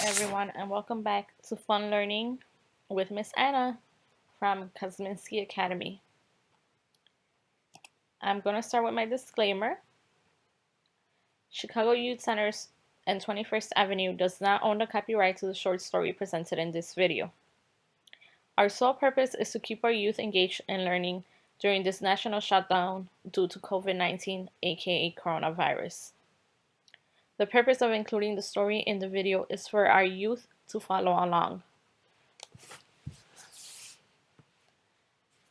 everyone, and welcome back to Fun Learning with Miss Anna from Kosminski Academy. I'm going to start with my disclaimer. Chicago Youth Centers and 21st Avenue does not own the copyright to the short story presented in this video. Our sole purpose is to keep our youth engaged in learning during this national shutdown due to COVID-19, aka coronavirus. The purpose of including the story in the video is for our youth to follow along.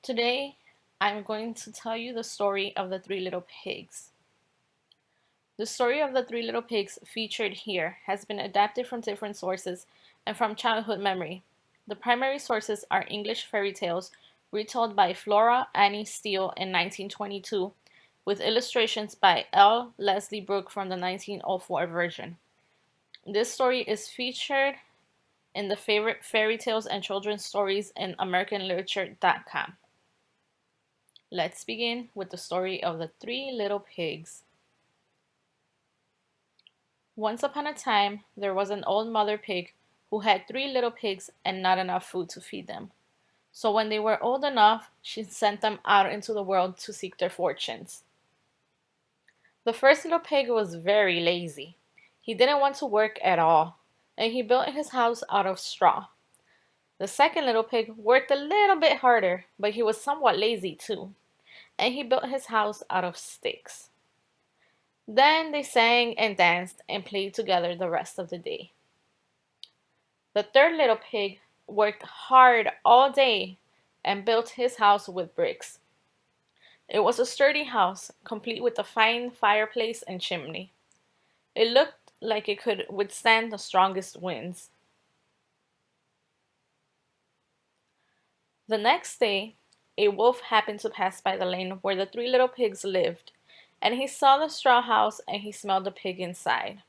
Today, I'm going to tell you the story of the Three Little Pigs. The story of the Three Little Pigs featured here has been adapted from different sources and from childhood memory. The primary sources are English fairy tales retold by Flora Annie Steele in 1922, with illustrations by L. Leslie Brooke from the 1904 version. This story is featured in the favorite fairy tales and children's stories in AmericanLiterature.com. Let's begin with the story of the Three Little Pigs. Once upon a time, there was an old mother pig who had 3 little pigs and not enough food to feed them. So when they were old enough, she sent them out into the world to seek their fortunes. The first little pig was very lazy. He didn't want to work at all, and he built his house out of straw. The second little pig worked a little bit harder, but he was somewhat lazy too, and he built his house out of sticks. Then they sang and danced and played together the rest of the day. The third little pig worked hard all day and built his house with bricks. It was a sturdy house, complete with a fine fireplace and chimney. It looked like it could withstand the strongest winds. The next day, a wolf happened to pass by the lane where the 3 little pigs lived, and he saw the straw house and he smelled the pig inside.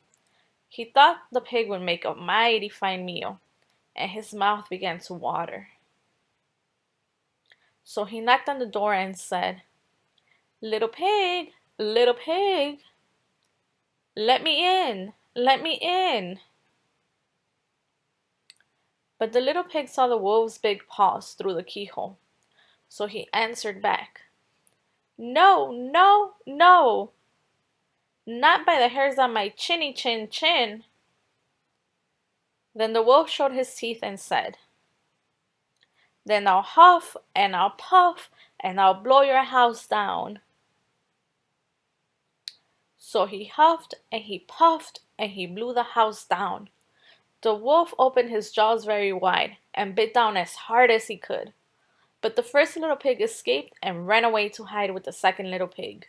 He thought the pig would make a mighty fine meal, and his mouth began to water. So he knocked on the door and said, little pig, let me in, let me in." But the little pig saw the wolf's big paws through the keyhole, so he answered back, "No, no, no, not by the hairs on my chinny chin chin." Then the wolf showed his teeth and said, "Then I'll huff and I'll puff and I'll blow your house down." So he huffed and he puffed and he blew the house down. The wolf opened his jaws very wide and bit down as hard as he could. But the first little pig escaped and ran away to hide with the second little pig.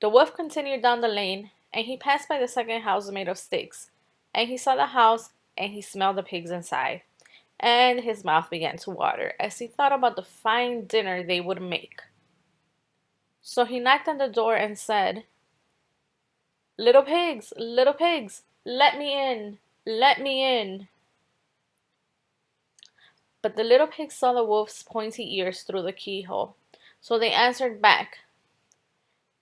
The wolf continued down the lane, and he passed by the second house made of sticks, and he saw the house and he smelled the pigs inside, and his mouth began to water as he thought about the fine dinner they would make. So he knocked on the door and said, little pigs, let me in, let me in." But the little pigs saw the wolf's pointy ears through the keyhole, so they answered back,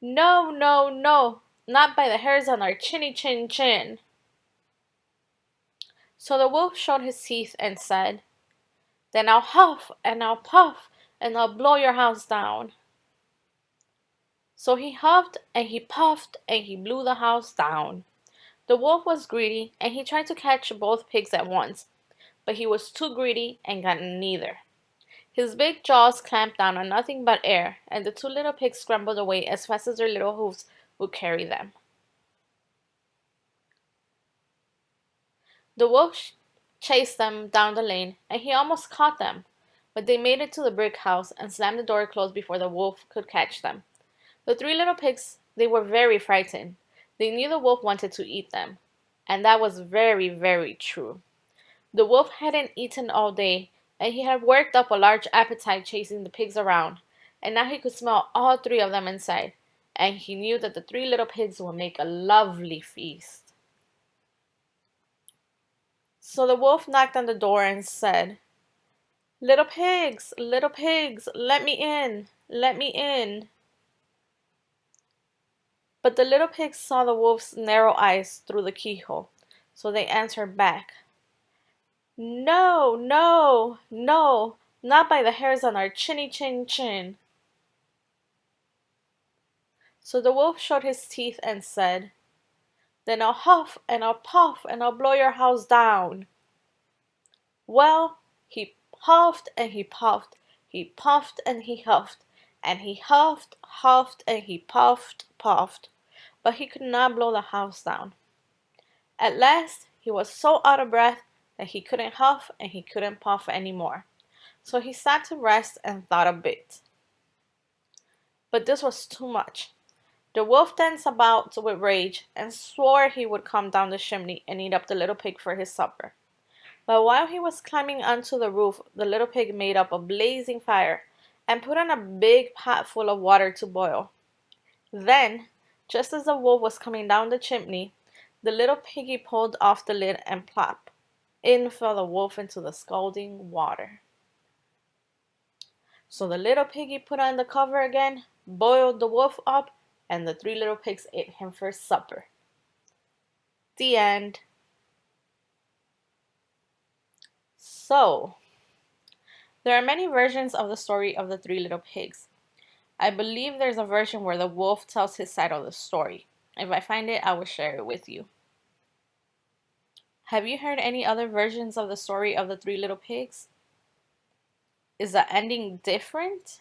"No, no, no, not by the hairs on our chinny chin chin." So the wolf showed his teeth and said, "Then I'll huff and I'll puff and I'll blow your house down." So he huffed and he puffed and he blew the house down. The wolf was greedy and he tried to catch both pigs at once, but he was too greedy and got neither. His big jaws clamped down on nothing but air, and the 2 little pigs scrambled away as fast as their little hooves would carry them. The wolf chased them down the lane, and he almost caught them, but they made it to the brick house and slammed the door closed before the wolf could catch them. The 3 little pigs, they were very frightened. They knew the wolf wanted to eat them, and that was very, very true. The wolf hadn't eaten all day, and he had worked up a large appetite chasing the pigs around, and now he could smell all 3 of them inside, and he knew that the 3 little pigs would make a lovely feast. So the wolf knocked on the door and said, little pigs, let me in, let me in." But the little pigs saw the wolf's narrow eyes through the keyhole, So they answered back, "No, no, no, not by the hairs on our chinny chin chin." So the wolf showed his teeth and said, "Then I'll huff and I'll puff and I'll blow your house down." Well, he puffed and he puffed, he puffed and he huffed, and he huffed, huffed, and he puffed, puffed, but he could not blow the house down. At last, he was so out of breath that he couldn't huff and he couldn't puff anymore. So he sat to rest and thought a bit. But this was too much. The wolf danced about with rage and swore he would come down the chimney and eat up the little pig for his supper. But while he was climbing onto the roof, the little pig made up a blazing fire and put on a big pot full of water to boil. Then, just as the wolf was coming down the chimney, the little piggy pulled off the lid and plop, in fell the wolf into the scalding water. So the little piggy put on the cover again, boiled the wolf up, and the 3 little pigs ate him for supper. The end. So, there are many versions of the story of the 3 little pigs. I believe there's a version where the wolf tells his side of the story. If I find it, I will share it with you. Have you heard any other versions of the story of the 3 little pigs? Is the ending different?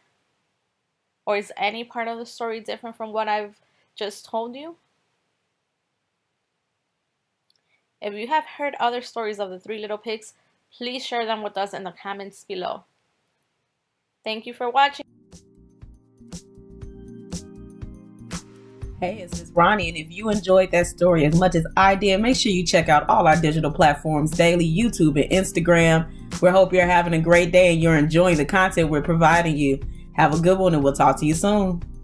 Or is any part of the story different from what I've just told you? If you have heard other stories of the 3 little pigs, please share them with us in the comments below. Thank you for watching. Hey, it's Ms. Ronnie, and if you enjoyed that story as much as I did, make sure you check out all our digital platforms daily, YouTube and Instagram. We hope you're having a great day and you're enjoying the content we're providing you. Have a good one, and we'll talk to you soon.